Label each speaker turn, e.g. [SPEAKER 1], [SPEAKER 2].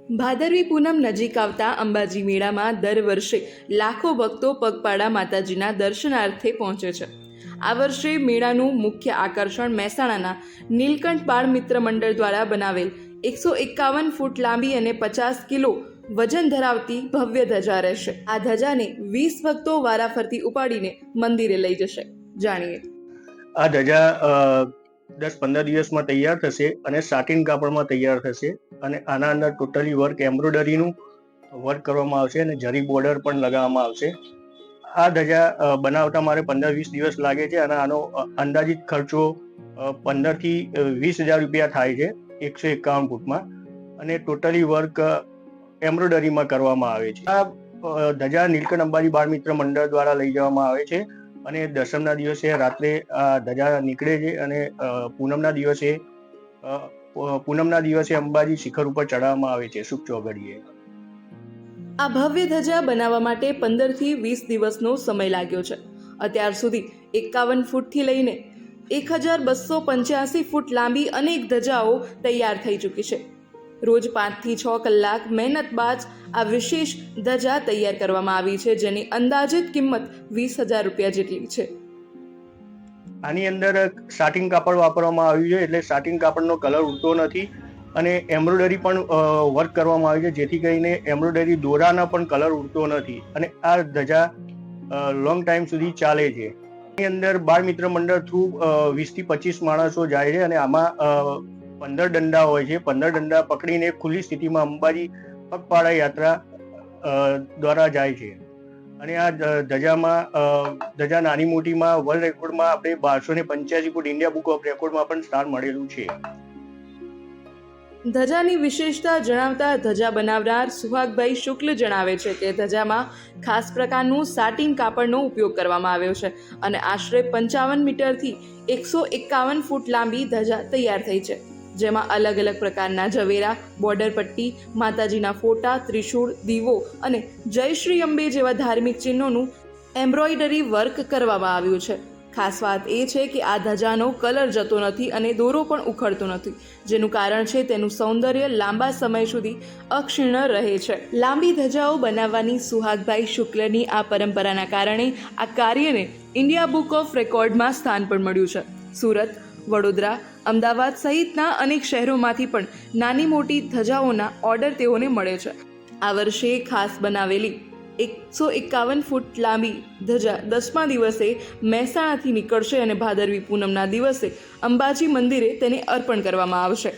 [SPEAKER 1] ભાદરવી પૂનમ નજીક આવતા અંબાજી મેળામાં દર વર્ષે લાખો ભક્તો પગપાળા માતાજીના દર્શનાર્થે પહોંચે છે। આ વર્ષે મેળાનું મુખ્ય આકર્ષણ મહેસાણાના નીલકંઠ બાળ મિત્ર મંડળ દ્વારા બનાવેલ 151 ફૂટ લાંબી અને 50 કિલો વજન ધરાવતી ભવ્ય ધજા રહેશે। આ ધજાને 20 ભક્તો વારાફરતી ઉપાડીને મંદિરે લઈ જશે। જાણીએ।
[SPEAKER 2] આ ધજા 10-15 દિવસમાં તૈયાર થશે અને સાટિન કાપડમાં તૈયાર થશે અને આના અંદર ટોટલી વર્ક એમ્બ્રોઇડરીનું વર્ક કરવામાં આવશે અને જરી બોર્ડર પણ લગાવવામાં આવશે। આ ધજા બનાવતા મારે 15-20 દિવસ લાગે છે અને આનો અંદાજિત ખર્ચો 15 થી 20,000 રૂપિયા થાય છે 151 ફૂટમાં અને ટોટલી વર્ક એમ્બ્રોઇડરીમાં કરવામાં આવે છે। આ ધજા નીલકંઠ અંબાજી બાળ મિત્ર મંડળ દ્વારા લઈ જવામાં આવે છે અને દસમના દિવસે રાત્રે આ ધજા નીકળે છે અને પૂનમના દિવસે અંબાજી શિખર ઉપર ચડાવવામાં આવે છે શુભ ચોઘડીએ।
[SPEAKER 1] આ ભવ્ય ધજા બનાવવા માટે 15 થી 20 દિવસનો સમય લાગ્યો છે। અત્યાર સુધી 51 ફૂટથી લઈને 1285 ફૂટ લાંબી અનેક ધજાઓ તૈયાર થઈ ચૂકી છે। રોજ 5 થી 6 કલાક મહેનત બાદ આ વિશેષ ધજા તૈયાર કરવામાં આવી છે, જેની અંદાજિત કિંમત 20,000 રૂપિયા જેટલી છે।
[SPEAKER 2] આની અંદર સાટિન કાપડ વાપરવામાં આવ્યું છે, એટલે સાટિન કાપડનો કલર ઉડતો નથી અને એમ્બ્રોઇડરી પણ વર્ક કરવામાં આવી છે, જેથી કરીને એમ્બ્રોઇડરી દોરાનો પણ કલર ઉડતો નથી અને આ ધજા લોંગ ટાઈમ સુધી ચાલે છે। એની અંદર બાળ મિત્ર મંડળ થ્રુ 20 થી 25 માણસો જાય છે અને આમાં 15 દંડા હોય છે। 15 દંડા પકડીને ખુલ્લી સ્થિતિમાં અંબાજી પગપાળા યાત્રા દ્વારા જાય છે અને આ ધજા નાની મોટીમાં વર્લ્ડ રેકોર્ડમાં આપણે 1285 ફૂટ ઇન્ડિયા બુક ઓફ રેકોર્ડમાં પણ સ્થાન મળેલું છે।
[SPEAKER 1] ધજાની વિશેષતા જણાવતા ધજા બનાવનાર સુહાગભાઈ શુક્લ જણાવે છે કે ધજામાં ખાસ પ્રકારનું સાટિન કાપડનો ઉપયોગ કરવામાં આવ્યો છે અને આશરે 55 મીટરથી 151 ફૂટ લાંબી ધજા તૈયાર થઈ છે, જેમાં અલગ અલગ પ્રકારના ઝવેરા, બોર્ડર પટ્ટી, માતાજીના ફોટા, ત્રિશૂળ, દીવો અને જય શ્રી અંબે જેવા ધાર્મિક ચિહ્નોનું એમ્બ્રોઇડરી વર્ક કરવામાં આવ્યું છે। ખાસ વાત એ છે કે આ ધજાનો કલર જતો નથી અને દોરો પણ ઉખડતો નથી, જેનું કારણ છે તેનું સૌંદર્ય લાંબા સમય સુધી અક્ષીણ રહે છે। લાંબી ધજાઓ બનાવવાની સુહાગભાઈ શુક્લની આ પરંપરાના કારણે આ કાર્યને ઇન્ડિયા બુક ઓફ રેકોર્ડમાં સ્થાન પણ મળ્યું છે। સુરત, વડોદરા, અમદાવાદ સહિતના અનેક શહેરોમાંથી પણ નાની મોટી ધજાઓના ઓર્ડર તેઓને મળે છે। આ વર્ષે ખાસ બનાવેલી 151 ફૂટ લાંબી ધજા 10મા દિવસે મહેસાણાથી નીકળશે અને ભાદરવી પૂનમના દિવસે અંબાજી મંદિરે તેને અર્પણ કરવામાં આવશે।